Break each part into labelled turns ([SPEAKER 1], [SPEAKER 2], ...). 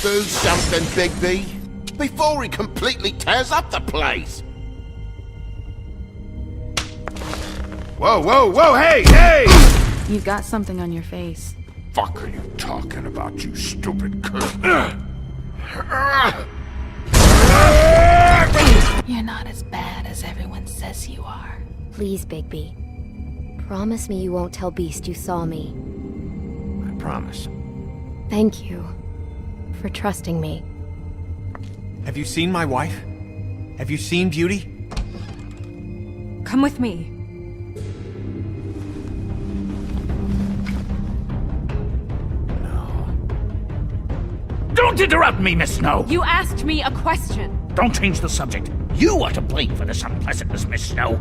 [SPEAKER 1] Do something, Bigby, before he completely tears up the place.
[SPEAKER 2] Whoa, whoa, whoa, hey, hey!
[SPEAKER 3] You've got something on your face.
[SPEAKER 1] Fuck are you talking about, you stupid cunt?
[SPEAKER 3] You're not as bad as everyone says you are.
[SPEAKER 4] Please, Bigby. Promise me you won't tell Beast you saw me.
[SPEAKER 2] I promise.
[SPEAKER 4] Thank you for trusting me.
[SPEAKER 5] Have you seen my wife? Have you seen Beauty?
[SPEAKER 3] Come with me.
[SPEAKER 6] Don't interrupt me, Miss Snow!
[SPEAKER 3] You asked me a question.
[SPEAKER 6] Don't change the subject. You are to blame for this unpleasantness, Miss Snow.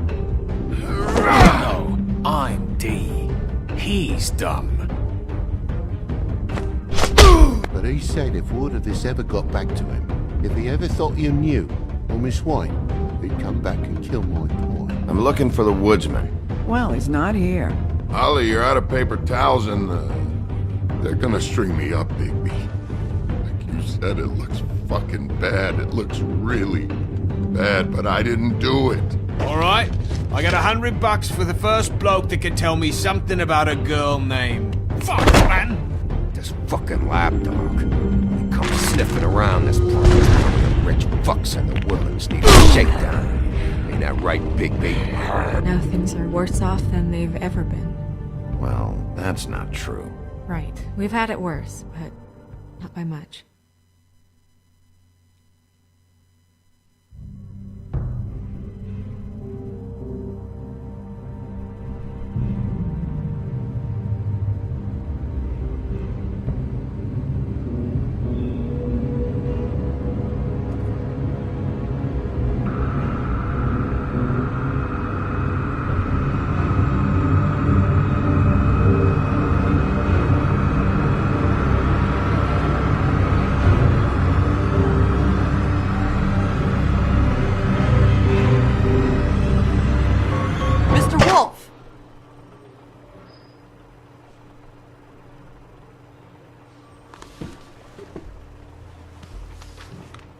[SPEAKER 5] No, I'm D. He's dumb.
[SPEAKER 1] But he said if word of this ever got back to him, if he ever thought you knew, or Miss White, he'd come back and kill my boy.
[SPEAKER 2] I'm looking for the woodsman.
[SPEAKER 7] Well, he's not here.
[SPEAKER 8] Ollie, you're out of paper towels and, they're gonna string me up, Bigby. Like you said, it looks fucking bad. It looks really bad, but I didn't do it.
[SPEAKER 5] Alright, I got $100 for the first bloke that can tell me something about a girl named...
[SPEAKER 6] Fuck, man!
[SPEAKER 2] This fucking lapdog. He comes sniffing around this place. One of the rich fucks in the Woodlands need a shakedown. Ain't that right, Bigby?
[SPEAKER 3] Now things are worse off than they've ever been.
[SPEAKER 2] Well, that's not true.
[SPEAKER 3] Right. We've had it worse, but not by much.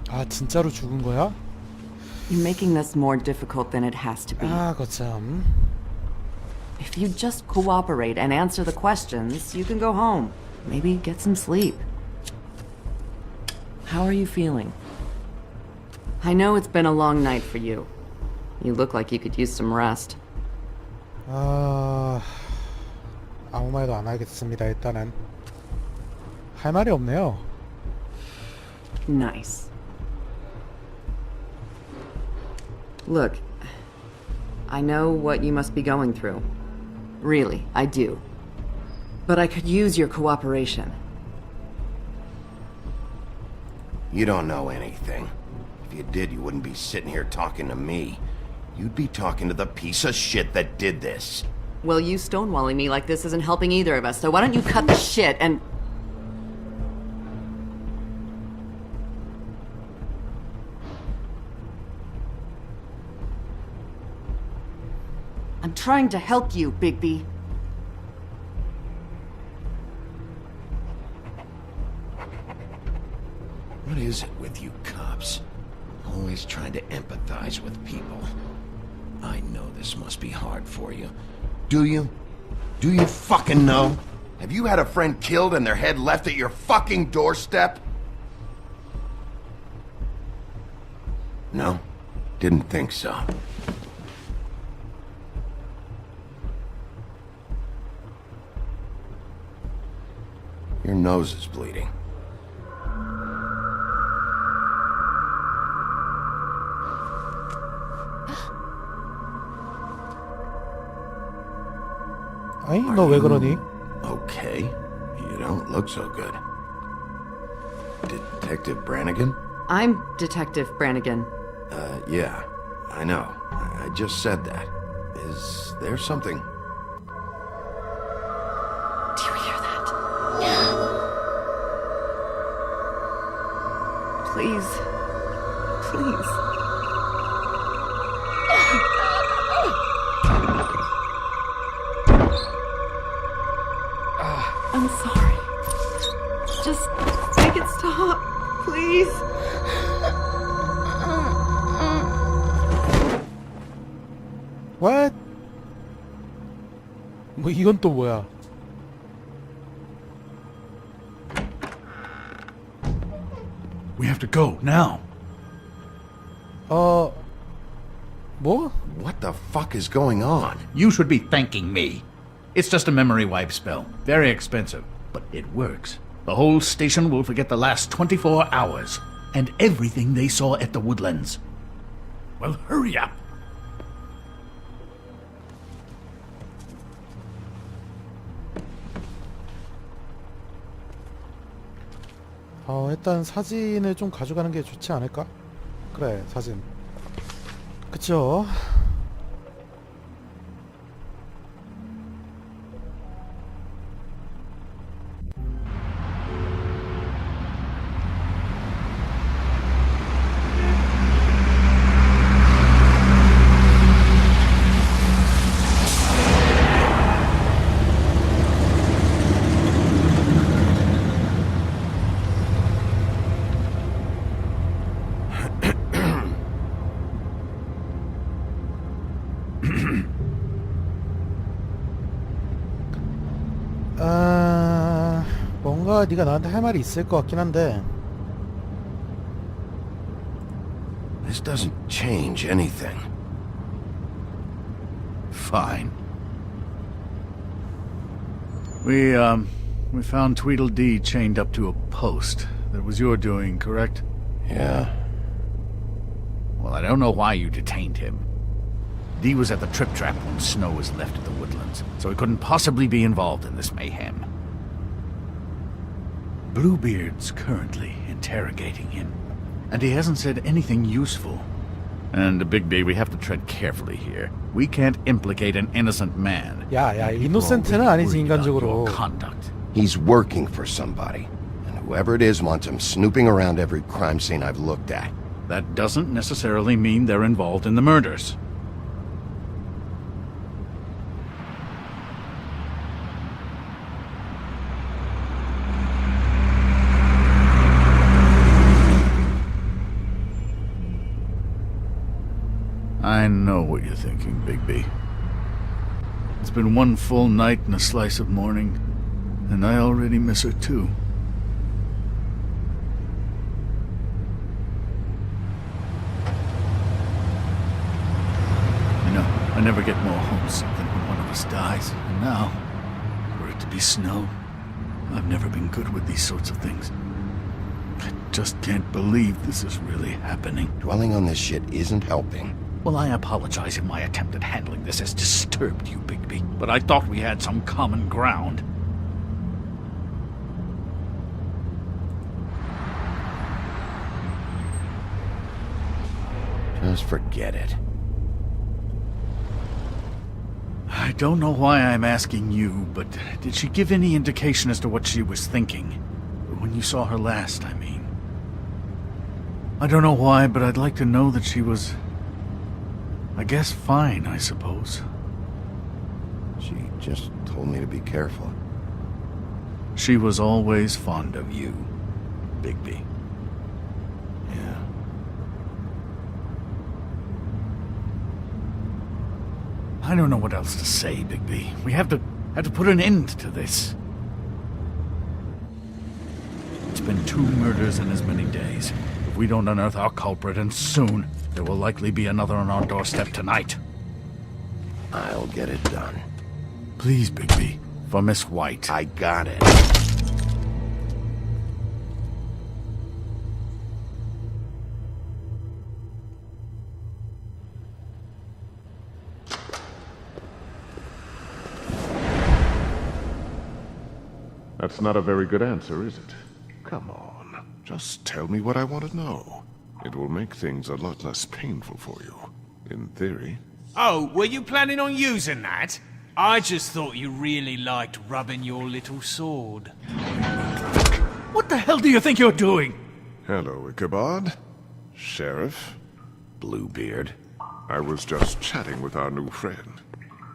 [SPEAKER 9] 아 진짜로 죽은 거야?
[SPEAKER 7] You're making this more difficult than it has to be.
[SPEAKER 9] 아 거참.
[SPEAKER 7] If you just cooperate and answer the questions, you can go home. Maybe get some sleep. How are you feeling? I know it's been a long night for you. You look like you could use some rest.
[SPEAKER 9] 아무 말도 안 하겠습니다. 일단은 할 말이 없네요.
[SPEAKER 7] Nice. Look, I know what you must be going through. Really, I do. But I could use your cooperation.
[SPEAKER 2] You don't know anything. If you did, you wouldn't be sitting here talking to me. You'd be talking to the piece of shit that did this.
[SPEAKER 7] Well, you stonewalling me like this isn't helping either of us, so why don't you cut the shit and... I'm trying to help you, Bigby.
[SPEAKER 2] What is it with you cops? Always trying to empathize with people. I know this must be hard for you. Do you? Do you fucking know? Have you had a friend killed and their head left at your fucking doorstep? No? Didn't think so. Your nose is bleeding.
[SPEAKER 9] 아이 너 왜 그러니?
[SPEAKER 2] Okay. You don't look so good. Detective Brannigan?
[SPEAKER 7] I'm Detective Brannigan.
[SPEAKER 2] Yeah. I know. I just said that. Is there something...
[SPEAKER 7] Do you hear that? Please. Please. I'm sorry. Just make it stop.
[SPEAKER 4] Please.
[SPEAKER 9] What? 뭐 이건 또 뭐야?
[SPEAKER 6] We have to go now.
[SPEAKER 9] 뭐?
[SPEAKER 2] What the fuck is going on?
[SPEAKER 6] You should be thanking me. It's just a memory wipe spell. Very expensive, but it works. The whole station will forget the last 24 hours and everything they saw at the Woodlands. Well, hurry up.
[SPEAKER 9] 일단 사진을 좀 가져가는 게 좋지 않을까? 그래, 사진. 그쵸? 뭔가 네가 나한테 할 말이 있을 것 같긴 한데.
[SPEAKER 2] This doesn't change anything.
[SPEAKER 6] Fine. We found Tweedledee chained up to a post. That was your doing, correct?
[SPEAKER 2] Yeah.
[SPEAKER 6] Well, I don't know why you detained him. Dee was at the Trip Trap when Snow was left at the Woodlands, so he couldn't possibly be involved in this mayhem. Bluebeard's currently interrogating him, and he hasn't said anything useful. And, Bigby, we have to tread carefully here. We can't implicate an innocent man.
[SPEAKER 9] 야, 이노센트는 아니지, 인간적으로.
[SPEAKER 6] Conduct.
[SPEAKER 2] He's working for somebody, and whoever it is wants him snooping around every crime scene I've looked at.
[SPEAKER 6] That doesn't necessarily mean they're involved in the murders. I know what you're thinking, Bigby. It's been one full night and a slice of morning, and I already miss her too. I know, I never get more homesick than when one of us dies, and now, for it to be Snow, I've never been good with these sorts of things. I just can't believe this is really happening.
[SPEAKER 2] Dwelling on this shit isn't helping.
[SPEAKER 6] Well, I apologize if my attempt at handling this has disturbed you, Bigby, but I thought we had some common ground.
[SPEAKER 2] Just forget it.
[SPEAKER 6] I don't know why I'm asking you, but did she give any indication as to what she was thinking? When you saw her last, I mean. I don't know why, but I'd like to know that she was... I guess fine, I suppose.
[SPEAKER 2] She just told me to be careful.
[SPEAKER 6] She was always fond of you, Bigby.
[SPEAKER 2] Yeah.
[SPEAKER 6] I don't know what else to say, Bigby. We have to put an end to this. It's been 2 murders in as many days. If we don't unearth our culprit, and soon, there will likely be another on our doorstep tonight.
[SPEAKER 2] I'll get it done.
[SPEAKER 6] Please, Bigby. For Miss White.
[SPEAKER 2] I got it.
[SPEAKER 8] That's not a very good answer, is it? Come on, just tell me what I want to know. It will make things a lot less painful for you, in theory.
[SPEAKER 5] Oh, were you planning on using that? I just thought you really liked rubbing your little sword.
[SPEAKER 6] What the hell do you think you're doing?
[SPEAKER 8] Hello, Ichabod. Sheriff.
[SPEAKER 2] Bluebeard.
[SPEAKER 8] I was just chatting with our new friend.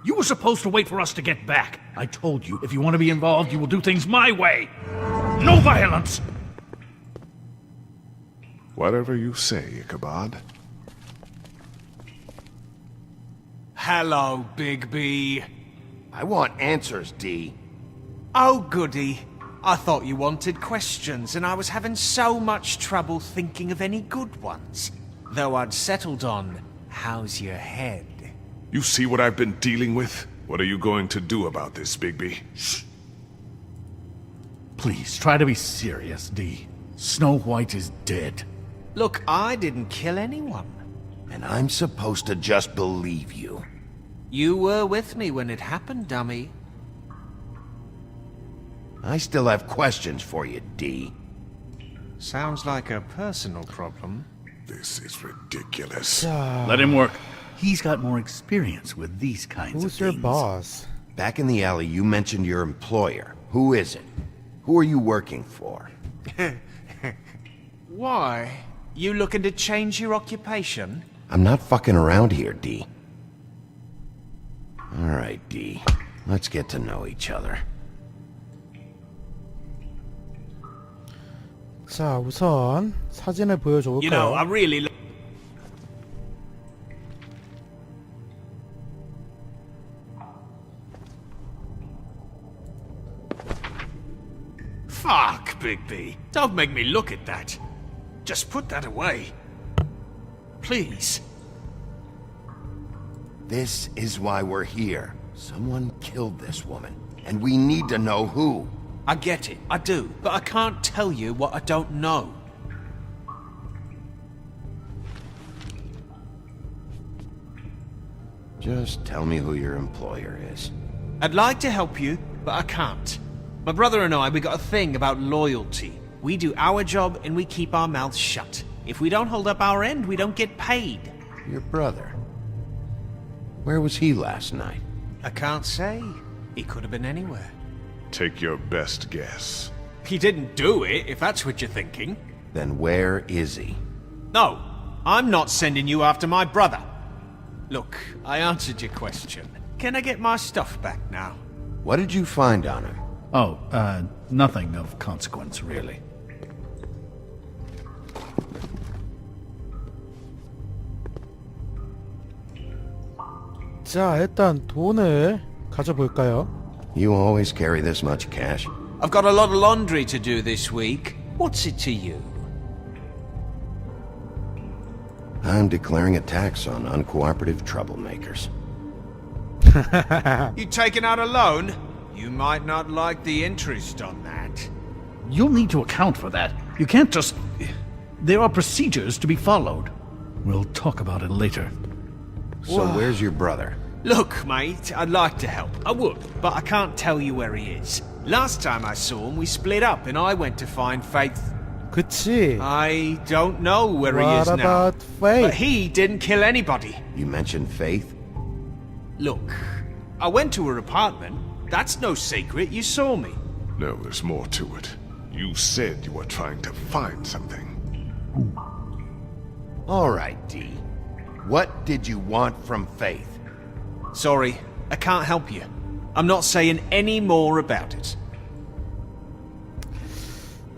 [SPEAKER 6] You were supposed to wait for us to get back. I told you, if you want to be involved, you will do things my way. No violence!
[SPEAKER 10] Whatever you say, Ichabod.
[SPEAKER 5] Hello, Bigby.
[SPEAKER 2] I want answers, D.
[SPEAKER 5] Oh, goody. I thought you wanted questions, and I was having so much trouble thinking of any good ones. Though I'd settled on, how's your head?
[SPEAKER 10] You see what I've been dealing with? What are you going to do about this, Bigby?
[SPEAKER 6] Shh. Please, try to be serious, D. Snow White is dead.
[SPEAKER 5] Look, I didn't kill anyone.
[SPEAKER 2] And I'm supposed to just believe you.
[SPEAKER 5] You were with me when it happened, dummy.
[SPEAKER 2] I still have questions for you, D.
[SPEAKER 5] Sounds like a personal problem.
[SPEAKER 10] This is ridiculous.
[SPEAKER 9] 자,
[SPEAKER 6] Let him work. He's got more experience with these kinds of
[SPEAKER 9] who's your
[SPEAKER 6] things.
[SPEAKER 9] boss?
[SPEAKER 2] Back in the alley, you mentioned your employer. Who is it? Who are you working for?
[SPEAKER 5] Why? You looking to change your occupation?
[SPEAKER 2] I'm not fucking around here, D. All right, D. Let's get to know each other.
[SPEAKER 9] 자, 우선 사진을 보여줘
[SPEAKER 5] You know, I
[SPEAKER 9] 볼까요?
[SPEAKER 5] really... Fuck, Bigby. Don't make me look at that. Just put that away. Please.
[SPEAKER 2] This is why we're here. Someone killed this woman, and we need to know who.
[SPEAKER 5] I get it, I do, but I can't tell you what I don't know.
[SPEAKER 2] Just tell me who your employer is.
[SPEAKER 5] I'd like to help you, but I can't. My brother and I, we got a thing about loyalty. We do our job and we keep our mouths shut. If we don't hold up our end, we don't get paid.
[SPEAKER 2] Your brother. Where was he last night?
[SPEAKER 5] I can't say. He could have been anywhere.
[SPEAKER 10] Take your best guess.
[SPEAKER 5] He didn't do it, if that's what you're thinking.
[SPEAKER 2] Then where is he?
[SPEAKER 5] No, I'm not sending you after my brother. Look, I answered your question. Can I get my stuff back now?
[SPEAKER 2] What did you find on him?
[SPEAKER 6] Oh, nothing of consequence, really.
[SPEAKER 9] 자, 일단 돈을 가져볼까요?
[SPEAKER 2] You always carry this much cash?
[SPEAKER 5] I've got a lot of laundry to do this week. What's it to you?
[SPEAKER 2] I'm declaring a tax on uncooperative troublemakers.
[SPEAKER 5] You taking out a loan? You might not like the interest on that.
[SPEAKER 6] You'll need to account for that. You can't just... There are procedures to be followed. We'll talk about it later.
[SPEAKER 2] So where's your brother?
[SPEAKER 5] Look, mate, I'd like to help. I would, but I can't tell you where he is. Last time I saw him, we split up and I went to find Faith.
[SPEAKER 9] 그치.
[SPEAKER 5] I don't know where he
[SPEAKER 9] What
[SPEAKER 5] is now.
[SPEAKER 9] about Faith?
[SPEAKER 5] But he didn't kill anybody.
[SPEAKER 2] You mentioned Faith?
[SPEAKER 5] Look, I went to her apartment. That's no secret. You saw me.
[SPEAKER 10] No, there's more to it. You said you were trying to find something.
[SPEAKER 2] All right, D. What did you want from Faith?
[SPEAKER 5] Sorry, I can't help you. I'm not saying any more about it.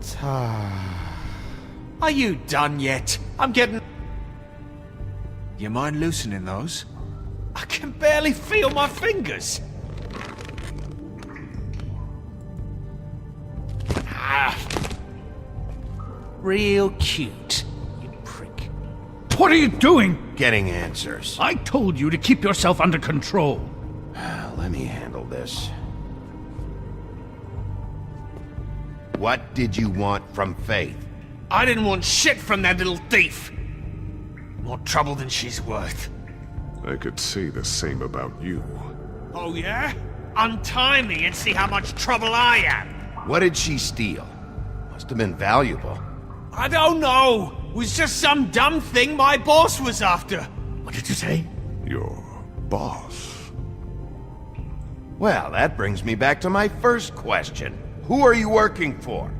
[SPEAKER 9] 자,
[SPEAKER 5] Are you done yet? I'm getting... You mind loosening those? I can barely feel my fingers. Ah. Real cute, you prick.
[SPEAKER 6] What are you doing?
[SPEAKER 2] Getting answers.
[SPEAKER 6] I told you to keep yourself under control.
[SPEAKER 2] Let me handle this. What did you want from Faith?
[SPEAKER 5] I didn't want shit from that little thief. More trouble than she's worth.
[SPEAKER 10] I could say the same about you.
[SPEAKER 5] Oh yeah? Untie me and see how much trouble I am.
[SPEAKER 2] What did she steal? Must have been valuable.
[SPEAKER 5] I don't know. It was just some dumb thing my boss was after.
[SPEAKER 6] What did you say?
[SPEAKER 10] Your boss.
[SPEAKER 2] Well, that brings me back to my first question. Who are you working for?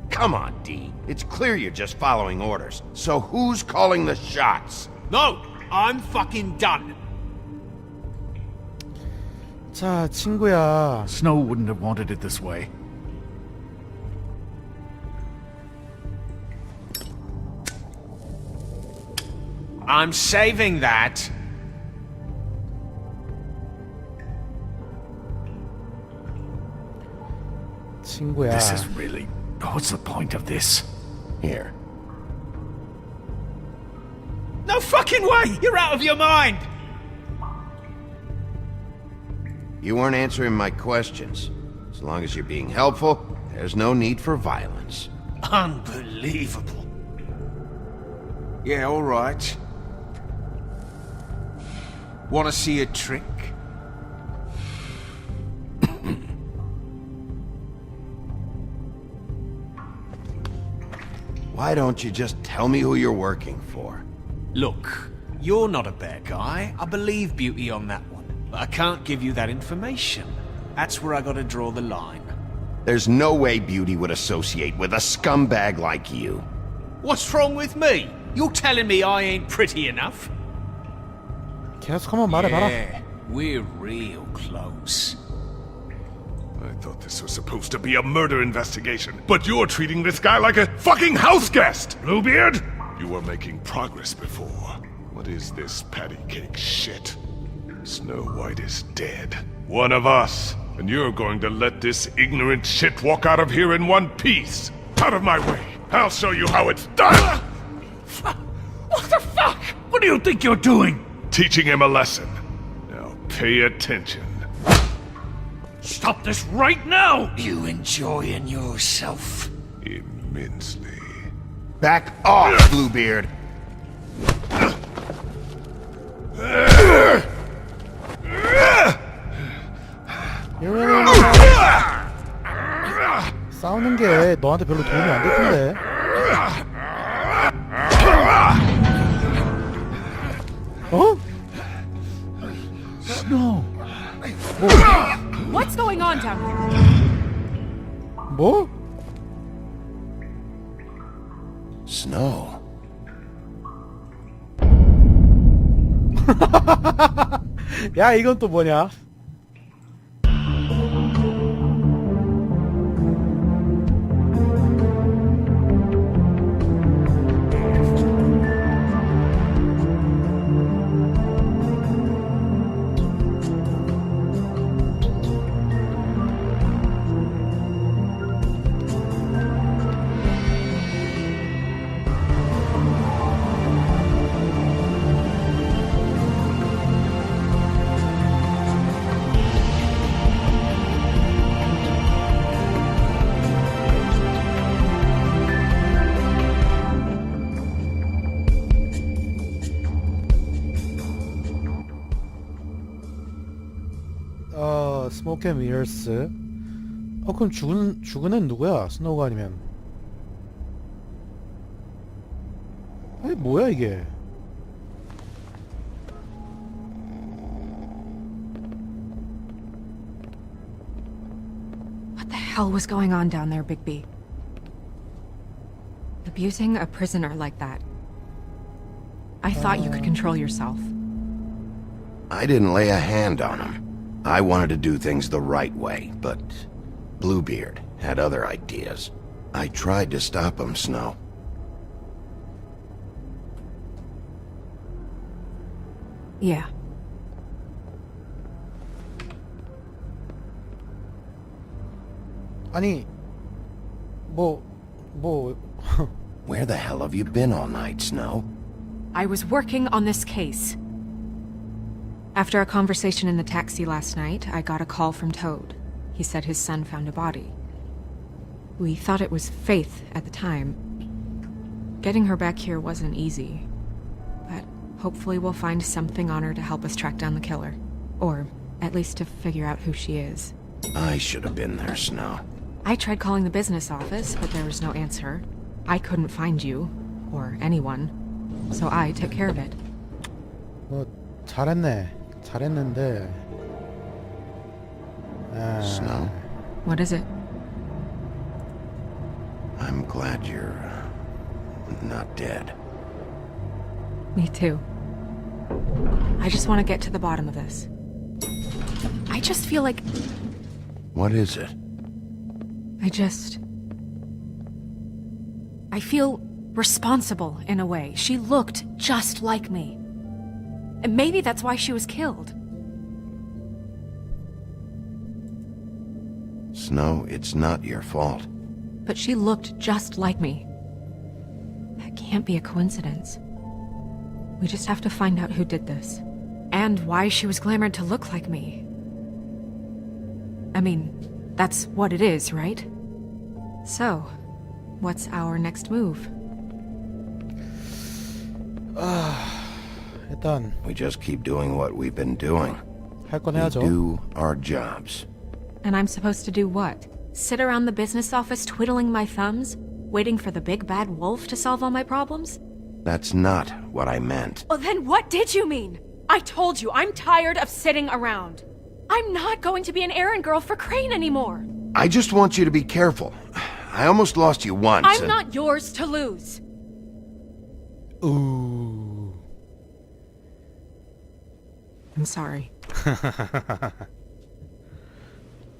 [SPEAKER 2] Come on, D. It's clear you're just following orders. So who's calling the shots?
[SPEAKER 5] No, I'm fucking done.
[SPEAKER 9] 자, 친구야.
[SPEAKER 6] Snow wouldn't have wanted it this way.
[SPEAKER 5] I'm saving that.
[SPEAKER 9] 친구야.
[SPEAKER 6] This is really... What's the point of this?
[SPEAKER 2] Here.
[SPEAKER 5] No fucking way! You're out of your mind!
[SPEAKER 2] You weren't answering my questions. As long as you're being helpful, there's no need for violence.
[SPEAKER 5] Unbelievable. Yeah, all right. Want to see a trick?
[SPEAKER 2] Why don't you just tell me who you're working for?
[SPEAKER 5] Look, you're not a bad guy. I believe Beauty on that one. But I can't give you that information. That's where I gotta draw the line.
[SPEAKER 2] There's no way Beauty would associate with a scumbag like you.
[SPEAKER 5] What's wrong with me? You're telling me I ain't pretty enough?
[SPEAKER 9] 계속 한번 말해봐라.
[SPEAKER 5] Yeah, we're real close.
[SPEAKER 10] I thought this was supposed to be a murder investigation, but you're treating this guy like a fucking house guest, Bluebeard! You were making progress before. What is this patty cake shit? Snow White is dead. One of us. And you're going to let this ignorant shit walk out of here in one piece. Out of my way. I'll show you how it's done!
[SPEAKER 6] What the fuck? What do you think you're doing?
[SPEAKER 10] Teaching him a lesson. Now pay attention.
[SPEAKER 6] Stop this right now!
[SPEAKER 5] You enjoying yourself?
[SPEAKER 10] Immensely.
[SPEAKER 2] Back off, Bluebeard!
[SPEAKER 9] 이러면 싸우는 게 너한테 별로 도움이 안 될 텐데. 어?
[SPEAKER 6] Snow.
[SPEAKER 3] What's going on down here?
[SPEAKER 9] 뭐?
[SPEAKER 2] Snow.
[SPEAKER 9] 야, 이건 또 뭐냐? 스모크 앤 미러스. 그럼 죽은 애는 누구야? 스노우가 아니면. 아니 뭐야 이게?
[SPEAKER 3] What the hell was going on down there, Bigby? Abusing a prisoner like that. I thought you could control yourself.
[SPEAKER 2] I didn't lay a hand on him. I wanted to do things the right way, but Bluebeard had other ideas. I tried to stop him, Snow.
[SPEAKER 3] Yeah.
[SPEAKER 9] 아니 뭐
[SPEAKER 2] Where the hell have you been all night, Snow?
[SPEAKER 3] I was working on this case. After a conversation in the taxi last night, I got a call from Toad. He said his son found a body. We thought it was Faith at the time. Getting her back here wasn't easy. But hopefully we'll find something on her to help us track down the killer. Or at least to figure out who she is.
[SPEAKER 2] I should have been there, Snow.
[SPEAKER 3] I tried calling the business office, but there was no answer. I couldn't find you, or anyone. So I took care of it.
[SPEAKER 9] 뭐 잘했는데.
[SPEAKER 2] Snow?
[SPEAKER 3] What is it?
[SPEAKER 2] I'm glad you're not dead.
[SPEAKER 3] Me too. I just want to get to the bottom of this. I just feel like...
[SPEAKER 2] What is it?
[SPEAKER 3] I feel responsible in a way. She looked just like me. And maybe that's why she was killed.
[SPEAKER 2] Snow, it's not your fault.
[SPEAKER 3] But she looked just like me. That can't be a coincidence. We just have to find out who did this. And why she was glamored to look like me. I mean, that's what it is, right? So, what's our next move?
[SPEAKER 9] 일단
[SPEAKER 2] We just keep doing what we've been doing.
[SPEAKER 9] 할 건
[SPEAKER 2] We
[SPEAKER 9] 해야죠.
[SPEAKER 2] do our jobs.
[SPEAKER 3] And I'm supposed to do what? Sit around the business office twiddling my thumbs, waiting for the big bad wolf to solve all my problems?
[SPEAKER 2] That's not what I meant.
[SPEAKER 3] Well, then what did you mean? I told you, I'm tired of sitting around. I'm not going to be an errand girl for Crane anymore.
[SPEAKER 2] I just want you to be careful. I almost lost you once.
[SPEAKER 3] I'm not yours to lose.
[SPEAKER 9] Ooh.
[SPEAKER 3] I'm sorry.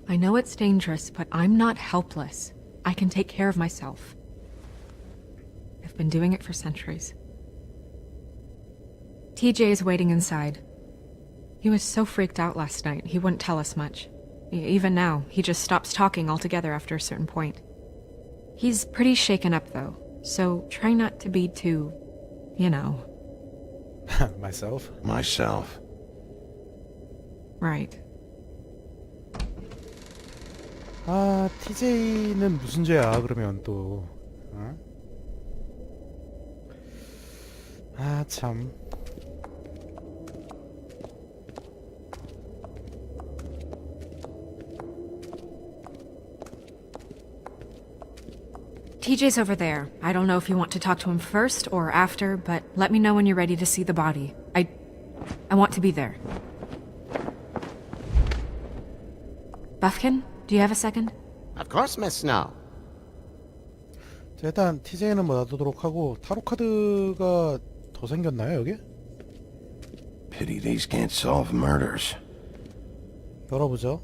[SPEAKER 3] I know it's dangerous, but I'm not helpless. I can take care of myself. I've been doing it for centuries. TJ is waiting inside. He was so freaked out last night, he wouldn't tell us much. Even now, he just stops talking altogether after a certain point. He's pretty shaken up, though, so try not to be too, you know.
[SPEAKER 9] Myself?
[SPEAKER 2] Myself.
[SPEAKER 3] Right.
[SPEAKER 9] 아, TJ는 무슨 죄야, 그러면 또. 어? 아, 참.
[SPEAKER 3] TJ's over there. I don't know if you want to talk to him first or after, but let me know when you're ready to see the body. I want to be there. Buffkin, do you have a second?
[SPEAKER 11] Of course, Miss Snow.
[SPEAKER 9] 자, 일단 TJ는 뭐 놔두도록 하고 타로 카드가 더 생겼나요, 여기?
[SPEAKER 2] Pity these can't solve murders.
[SPEAKER 9] 열어보죠.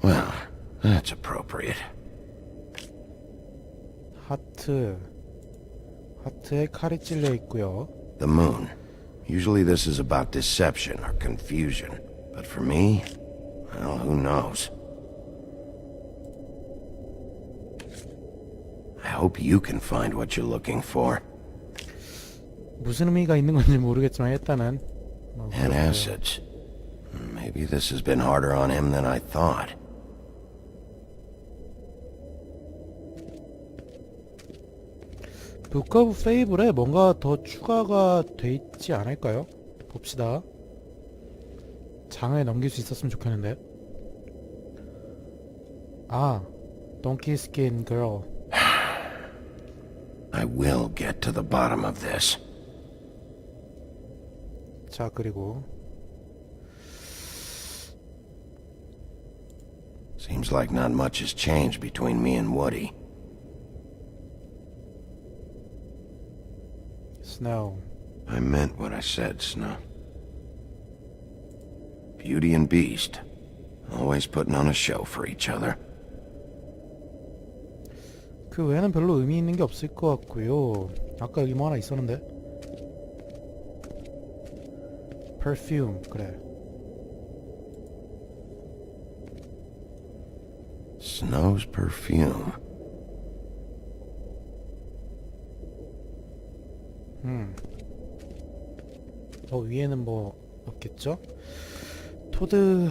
[SPEAKER 2] Well, that's appropriate.
[SPEAKER 9] 하트에 칼이 찔려 있고요.
[SPEAKER 2] The moon. Usually this is about deception or confusion. But for me, well, who knows? I hope you can find what you're looking for.
[SPEAKER 9] 무슨 의미가 있는 건지 모르겠지만 일단은
[SPEAKER 2] And acids. Maybe this has been harder on him than I thought.
[SPEAKER 9] 북 오브 페이블에 뭔가 더 추가가 돼 있지 않을까요? 봅시다. 장을 넘길 수 있었으면 좋겠는데. 아, Donkey Skin Girl.
[SPEAKER 2] I will get to the bottom of this.
[SPEAKER 9] 자, 그리고
[SPEAKER 2] Seems like not much has changed between me and Woody.
[SPEAKER 9] Snow.
[SPEAKER 2] I meant what I said, Snow. Beauty and Beast. Always putting on a show for each other.
[SPEAKER 9] 그 외에는 별로 의미 있는 게 없을 것 같고요. 아까 여기 뭐 하나 있었는데. Perfume. 그래.
[SPEAKER 2] Snow's perfume.
[SPEAKER 9] 위에는 뭐 없겠죠? 토드.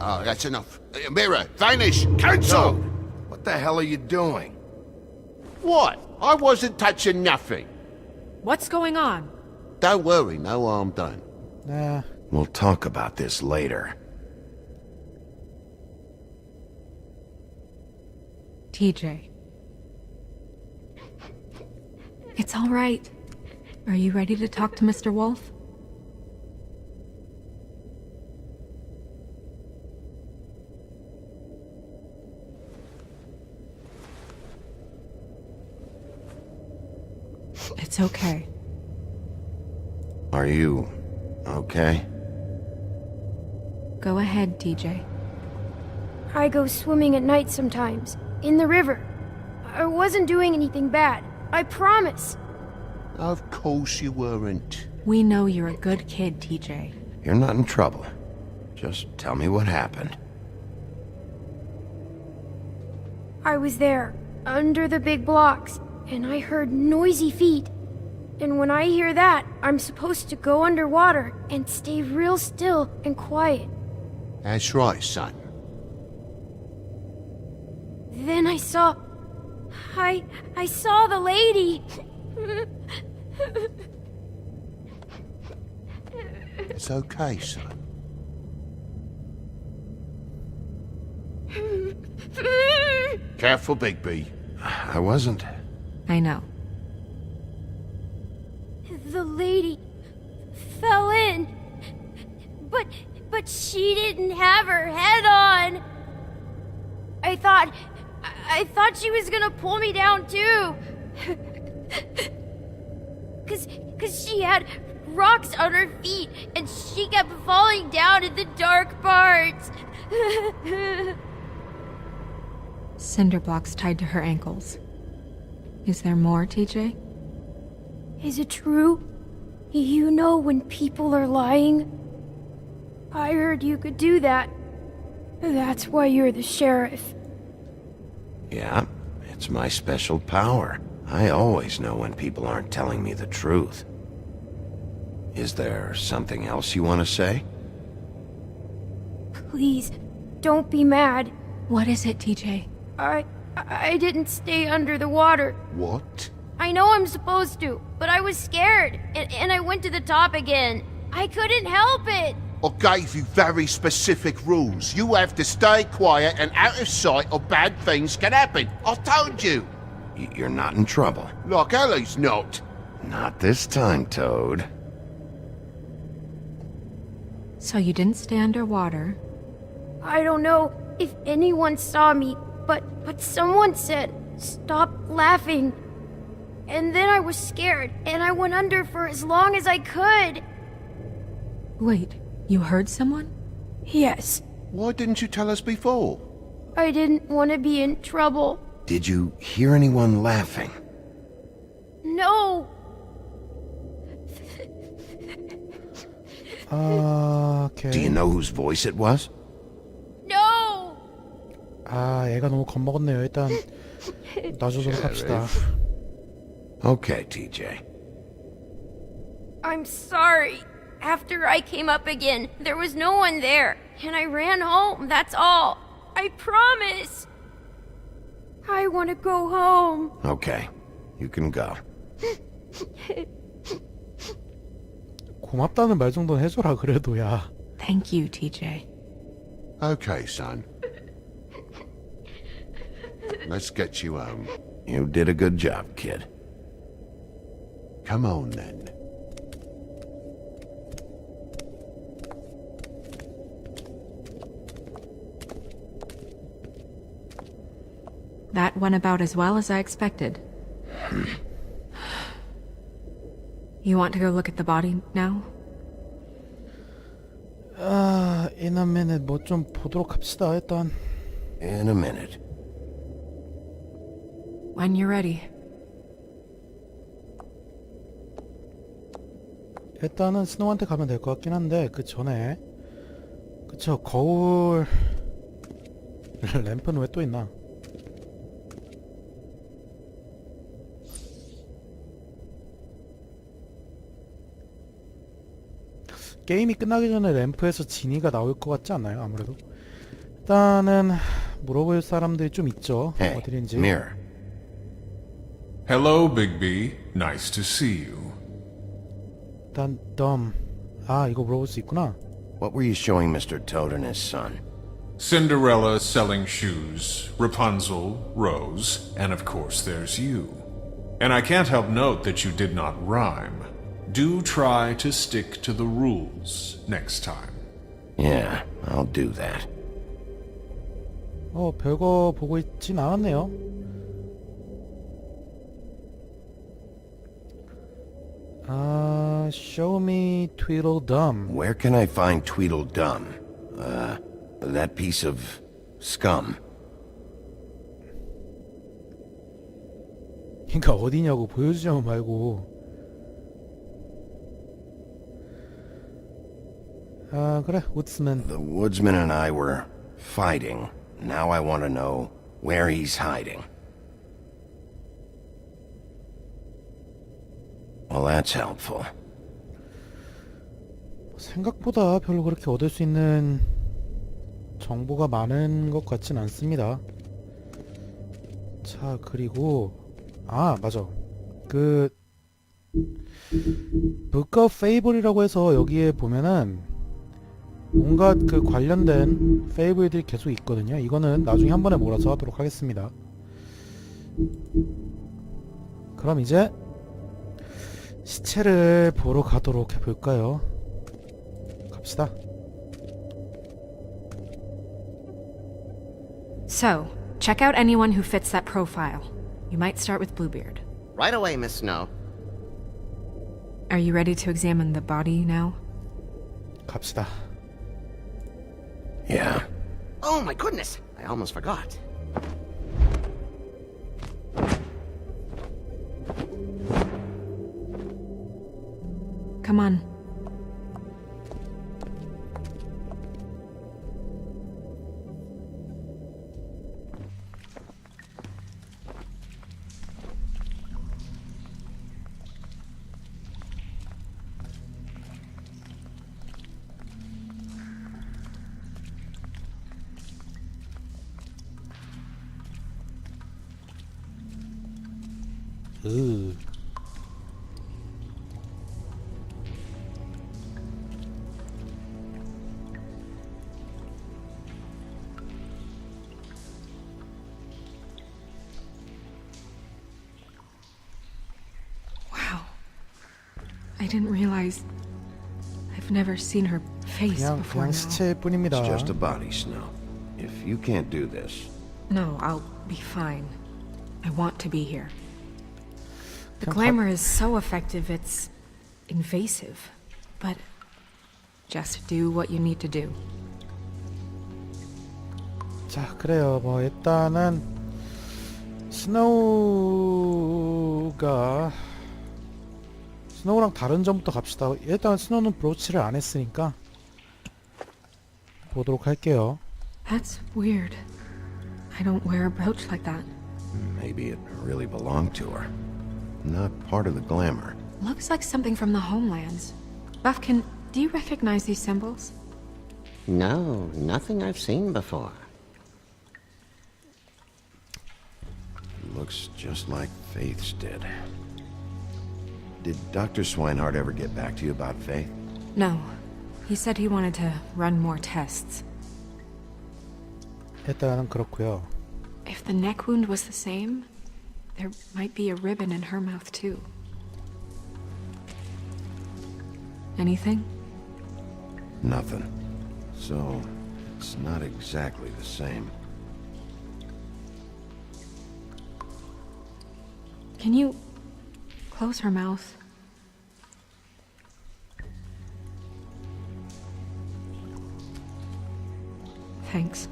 [SPEAKER 1] Oh, that's enough. Mirror, vanish, cancel!
[SPEAKER 2] What the hell are you doing?
[SPEAKER 1] What? I wasn't touching nothing.
[SPEAKER 3] What's going on?
[SPEAKER 1] Don't worry, no harm done.
[SPEAKER 9] Nah.
[SPEAKER 2] We'll talk about this later.
[SPEAKER 3] TJ. It's all right. Are you ready to talk to Mr. Wolf? It's okay.
[SPEAKER 2] Are you okay?
[SPEAKER 3] Go ahead, TJ.
[SPEAKER 11] I go swimming at night sometimes, in the river. I wasn't doing anything bad. I promise.
[SPEAKER 1] Of course you weren't.
[SPEAKER 3] We know you're a good kid, TJ.
[SPEAKER 2] You're not in trouble. Just tell me what happened.
[SPEAKER 11] I was there, under the big blocks, and I heard noisy feet. And when I hear that, I'm supposed to go underwater and stay real still and quiet.
[SPEAKER 1] That's right, son.
[SPEAKER 11] Then I saw the lady.
[SPEAKER 1] It's okay, son. Careful, Bigby.
[SPEAKER 2] I wasn't.
[SPEAKER 3] I know.
[SPEAKER 11] The lady fell in. But she didn't have her head on. I thought she was gonna pull me down too. Cause she had rocks on her feet and she kept falling down in the dark parts.
[SPEAKER 3] Cinder blocks tied to her ankles. Is there more, TJ?
[SPEAKER 11] Is it true? You know when people are lying? I heard you could do that. That's why you're the sheriff.
[SPEAKER 2] Yeah, it's my special power. I always know when people aren't telling me the truth. Is there something else you want to say?
[SPEAKER 11] Please, don't be mad.
[SPEAKER 3] What is it, TJ?
[SPEAKER 11] I didn't stay under the water.
[SPEAKER 1] What?
[SPEAKER 11] I know I'm supposed to, but I was scared, and I went to the top again. I couldn't help it.
[SPEAKER 1] I gave you very specific rules. You have to stay quiet and out of sight or bad things can happen. I told you.
[SPEAKER 2] You're not in trouble.
[SPEAKER 1] Like Ellie's not.
[SPEAKER 2] Not this time, Toad.
[SPEAKER 3] So you didn't stay underwater.
[SPEAKER 11] I don't know if anyone saw me, but someone said, "Stop laughing." And then I was scared, and I went under for as long as I could.
[SPEAKER 3] Wait, you heard someone?
[SPEAKER 11] Yes,
[SPEAKER 1] Why didn't you tell us before?
[SPEAKER 11] I didn't want to be in trouble.
[SPEAKER 2] Did you hear anyone laughing?
[SPEAKER 11] No,
[SPEAKER 9] 오케이.
[SPEAKER 2] Do you know whose voice it was?
[SPEAKER 11] no.
[SPEAKER 9] 아, 얘가 너무 겁먹었네요. 일단 놔주도록 합시다.
[SPEAKER 2] Okay, TJ.
[SPEAKER 11] I'm sorry. After I came up again, there was no one there, and I ran home, that's all. I promise. I want to go home.
[SPEAKER 2] Okay, you can go.
[SPEAKER 9] 고맙다는 말 정도는 해줘라 그래도 야.
[SPEAKER 3] Thank you, TJ.
[SPEAKER 1] Okay, son. Let's get you home.
[SPEAKER 2] You did a good job, kid.
[SPEAKER 1] Come on, then.
[SPEAKER 3] That went about as well as I expected. You want to go look at the body now?
[SPEAKER 9] In a minute 뭐 좀 보도록 합시다 일단.
[SPEAKER 2] In a minute.
[SPEAKER 3] When you're ready.
[SPEAKER 9] 일단은 스노우한테 가면 될 것 같긴 한데 그 전에 그쵸 거울 램프는 왜 또 있나? 게임이 끝나기 전에 램프에서 지니가 나올 것 같지 않나요? 아무래도 일단은 물어볼 사람들이 좀 있죠.
[SPEAKER 2] Hey,
[SPEAKER 9] 어디인지.
[SPEAKER 2] Mirror.
[SPEAKER 10] Hello, Big B. Nice to see you.
[SPEAKER 9] 일단 아 이거 물어볼 수 있구나.
[SPEAKER 2] What were you showing Mr. Toad and his son?
[SPEAKER 10] Cinderella selling shoes, Rapunzel, Rose, and of course there's you. And I can't help note that you did not rhyme. Do try to stick to the rules next time.
[SPEAKER 2] Yeah, I'll do that.
[SPEAKER 9] 별거 보고 있진 않았네요. Show me Tweedledum.
[SPEAKER 2] Where can I find Tweedledum? That piece of scum.
[SPEAKER 9] 그러니까 어디냐고 보여주자면 말고. 아 그래 우드스맨.
[SPEAKER 2] The woodsman and I were fighting. Now I want to know where he's hiding. Well, that's helpful.
[SPEAKER 9] 생각보다 별로 그렇게 얻을 수 있는 정보가 많은 것 같진 않습니다. 자 그리고 아 맞아 그 Book of Fable이라고 해서 여기에 보면은 온갖 그 관련된 페이블들이 계속 있거든요. 이거는 나중에 한 번에 몰아서 하도록 하겠습니다. 그럼 이제 시체를 보러 가도록 해볼까요? 갑시다.
[SPEAKER 3] So, check out anyone who fits that profile. You might start with Bluebeard.
[SPEAKER 12] Right away, Miss Snow.
[SPEAKER 3] Are you ready to examine the body now?
[SPEAKER 9] 갑시다.
[SPEAKER 2] Yeah.
[SPEAKER 12] Oh my goodness! I almost forgot.
[SPEAKER 3] Come on. Wow. I didn't realize I've never seen her face before
[SPEAKER 9] 그냥
[SPEAKER 3] now.
[SPEAKER 9] 시체일 뿐입니다.
[SPEAKER 2] It's just a body, Snow. If you can't do this,
[SPEAKER 3] No, I'll be fine. I want to be here. The
[SPEAKER 9] 그냥
[SPEAKER 3] glamour is so effective, it's invasive. But just do what you need to do.
[SPEAKER 9] 자 그래요. 뭐 일단은 스노우랑 다른 점부터 갑시다. 일단 스노우는 브로치를 안 했으니까 보도록 할게요.
[SPEAKER 3] That's weird. I don't wear a brooch like that.
[SPEAKER 2] maybe it really belonged to her. Not part of the glamour.
[SPEAKER 3] Looks like something from the homelands. Buffkin, do you recognize these symbols?
[SPEAKER 12] No, nothing I've seen before.
[SPEAKER 2] Looks just like Faith's did. Did Dr. Swinehart ever get back to you about Faith?
[SPEAKER 3] No. He said he wanted to run more tests.
[SPEAKER 9] 일단은 그렇고요.
[SPEAKER 3] If the neck wound was the same, there might be a ribbon in her mouth too. Anything?
[SPEAKER 2] Nothing. So, it's not exactly the same.
[SPEAKER 3] Can you close her mouth? Thanks.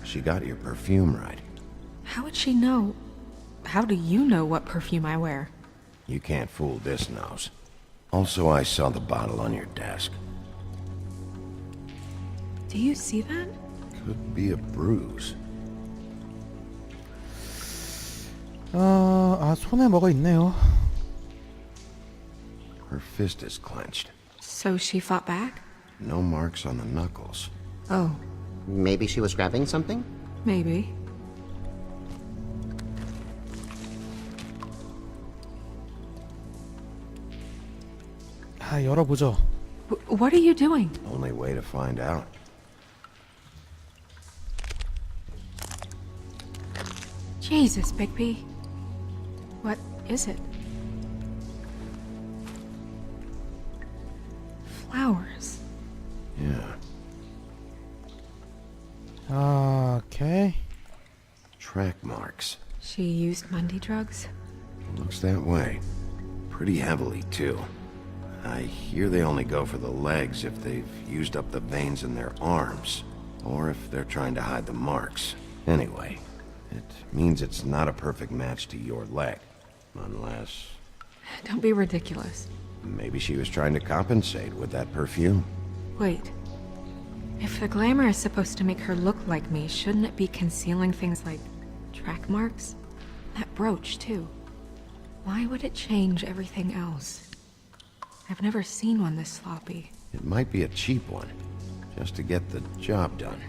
[SPEAKER 2] She got your perfume right.
[SPEAKER 3] How would she know? How do you know what perfume I wear?
[SPEAKER 2] You can't fool this nose. Also, I saw the bottle on your desk.
[SPEAKER 3] Do you see that?
[SPEAKER 2] Could be a bruise.
[SPEAKER 9] 손에 뭐가 있네요.
[SPEAKER 2] Her fist is clenched.
[SPEAKER 3] So she fought back?
[SPEAKER 2] No marks on the knuckles.
[SPEAKER 3] Oh,
[SPEAKER 12] Maybe she was grabbing something?
[SPEAKER 3] maybe.
[SPEAKER 9] 열어보죠.
[SPEAKER 3] What are you doing?
[SPEAKER 2] Only way to find out.
[SPEAKER 3] Jesus, Bigby. What is it? Flowers.
[SPEAKER 2] Yeah.
[SPEAKER 9] 오케이.
[SPEAKER 2] Track marks.
[SPEAKER 3] She used Mundy drugs?
[SPEAKER 2] Looks that way. Pretty heavily, too. I hear they only go for the legs if they've used up the veins in their arms, or if they're trying to hide the marks. Anyway, it means it's not a perfect match to your leg, unless...
[SPEAKER 3] Don't be ridiculous.
[SPEAKER 2] Maybe she was trying to compensate with that perfume.
[SPEAKER 3] Wait. If the glamour is supposed to make her look like me, shouldn't it be concealing things like track marks? That brooch, too. Why would it change everything else? I've never seen one this sloppy.
[SPEAKER 2] It might be a cheap one, just to get the job done.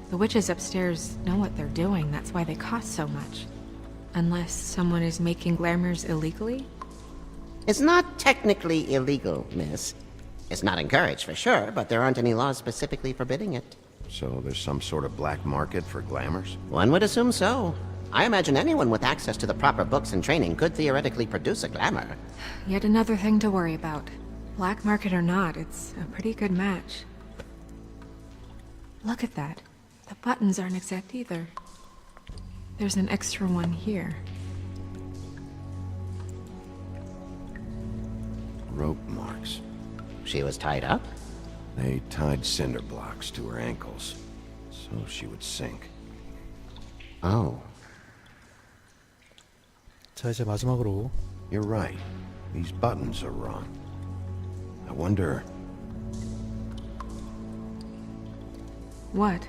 [SPEAKER 3] The witches upstairs know what they're doing, that's why they cost so much. Unless someone is making glamours illegally?
[SPEAKER 12] It's not technically illegal, miss. It's not encouraged for sure, but there aren't any laws specifically forbidding it.
[SPEAKER 2] So there's some sort of black market for glamours?
[SPEAKER 12] One would assume so. I imagine anyone with access to the proper books and training could theoretically produce a glamour.
[SPEAKER 3] Yet another thing to worry about. Black market or not, it's a pretty good match. Look at that. The buttons aren't exact either. There's an extra one here.
[SPEAKER 2] Rope marks.
[SPEAKER 12] She was tied up?
[SPEAKER 2] They tied cinder blocks to her ankles, so she would sink.
[SPEAKER 12] Oh.
[SPEAKER 9] 자, 이제 마지막으로.
[SPEAKER 2] You're right. These buttons are wrong. I wonder...
[SPEAKER 3] What?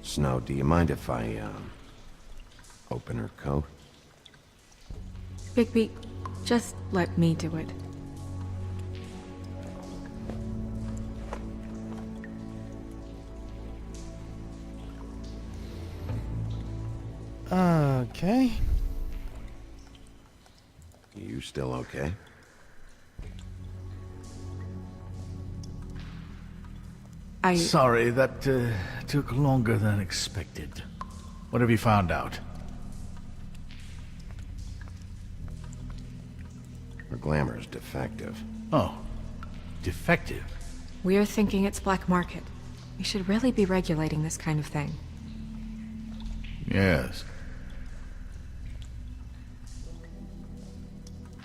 [SPEAKER 2] Snow, do you mind if I, open her coat?
[SPEAKER 3] Bigby, just let me do it.
[SPEAKER 9] Okay.
[SPEAKER 2] You still okay?
[SPEAKER 6] Sorry, that took longer than expected. What have you found out?
[SPEAKER 2] Her glamour is defective.
[SPEAKER 6] Oh, defective?
[SPEAKER 3] We're thinking it's black market. We should really be regulating this kind of thing.
[SPEAKER 6] Yes.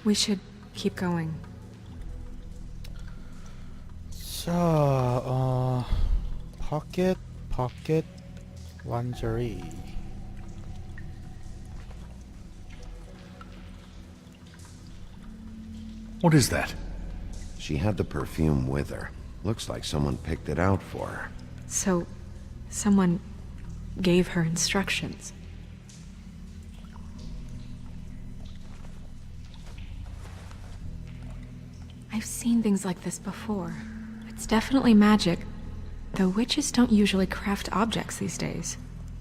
[SPEAKER 3] We should keep going.
[SPEAKER 9] 자, pocket lingerie.
[SPEAKER 6] What is that?
[SPEAKER 2] She had the perfume with her. Looks like someone picked it out for her.
[SPEAKER 3] So, someone gave her instructions. I've seen things like this before. It's definitely magic, though witches don't usually craft objects these days.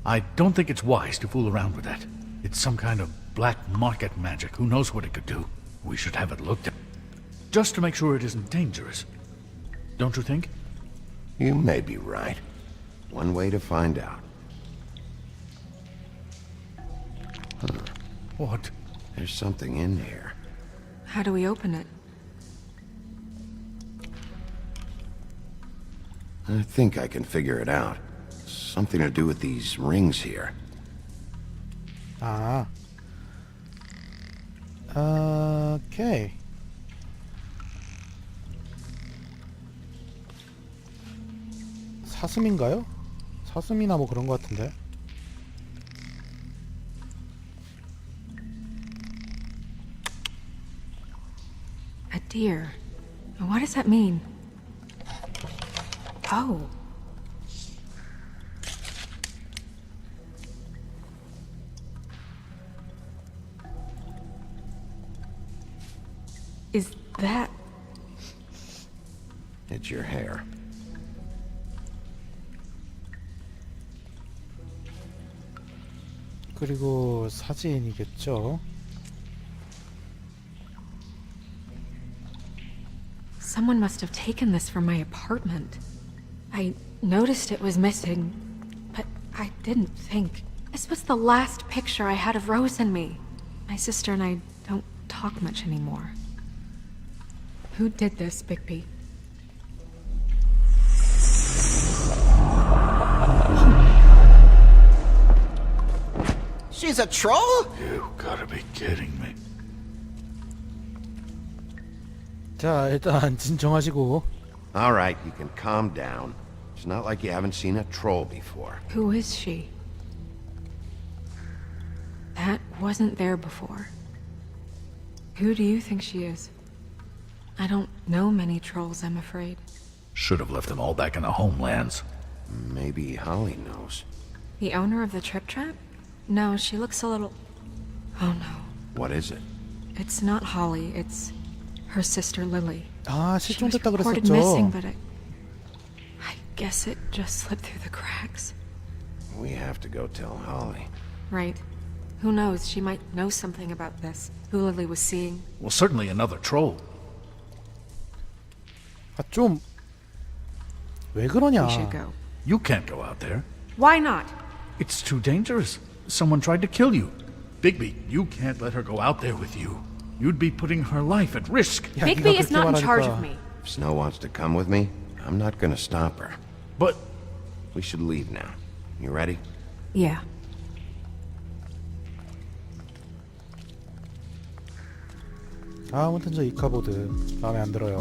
[SPEAKER 6] I don't think it's wise to fool around with that. It's some kind of black market magic. Who knows what it could do? We should have it looked at. Just to make sure it isn't dangerous. Don't you think?
[SPEAKER 2] You may be right. One way to find out. Huh.
[SPEAKER 6] What?
[SPEAKER 2] There's something in here.
[SPEAKER 3] How do we open it?
[SPEAKER 2] I think I can figure it out. Something to do with these rings here.
[SPEAKER 9] 아. 오케이. 사슴인가요? 사슴이나 뭐 그런 것 같은데.
[SPEAKER 3] A deer. What does that mean? Oh. Is that...
[SPEAKER 2] It's your hair.
[SPEAKER 9] 그리고 사진이겠죠.
[SPEAKER 3] Someone must have taken this from my apartment. I noticed it was missing, but I didn't think. This was the last picture I had of Rose and me. My sister and I don't talk much anymore. Who did this, Bigby?
[SPEAKER 12] She's a troll?
[SPEAKER 6] You gotta be kidding me.
[SPEAKER 9] 자, 일단 진정하시고.
[SPEAKER 2] All right, you can calm down. It's not like you haven't seen a troll before.
[SPEAKER 3] Who is she? That wasn't there before. Who do you think she is? I don't know many trolls, I'm afraid.
[SPEAKER 6] Should have left them all back in the homelands.
[SPEAKER 2] Maybe Holly knows.
[SPEAKER 3] The owner of the Trip Trap? No, she looks a little... Oh no.
[SPEAKER 2] What is it?
[SPEAKER 3] It's not Holly, it's her sister Lily.
[SPEAKER 9] 아,
[SPEAKER 3] She was
[SPEAKER 9] 실종됐다
[SPEAKER 3] reported missing,
[SPEAKER 9] 그랬었죠.
[SPEAKER 3] but I guess it just slipped through the cracks.
[SPEAKER 2] We have to go tell Holly.
[SPEAKER 3] Right. Who knows, she might know something about this. Who Lily was seeing.
[SPEAKER 6] Well, certainly another troll.
[SPEAKER 9] 아, 좀... 왜 그러냐.
[SPEAKER 3] We should go.
[SPEAKER 6] You can't go out there.
[SPEAKER 3] Why not?
[SPEAKER 6] It's too dangerous. Someone tried to kill you. Bigby, you can't let her go out there with you. You'd be putting her life at risk.
[SPEAKER 9] 야, 네가
[SPEAKER 3] Bigby is
[SPEAKER 9] 그렇게
[SPEAKER 3] not in
[SPEAKER 9] 말하니까.
[SPEAKER 3] charge of me.
[SPEAKER 2] If Snow wants to come with me, I'm not gonna stop her.
[SPEAKER 6] But
[SPEAKER 2] We should leave now. You ready?
[SPEAKER 3] Yeah.
[SPEAKER 9] 아무튼 저 이카보드 마음에 안 들어요.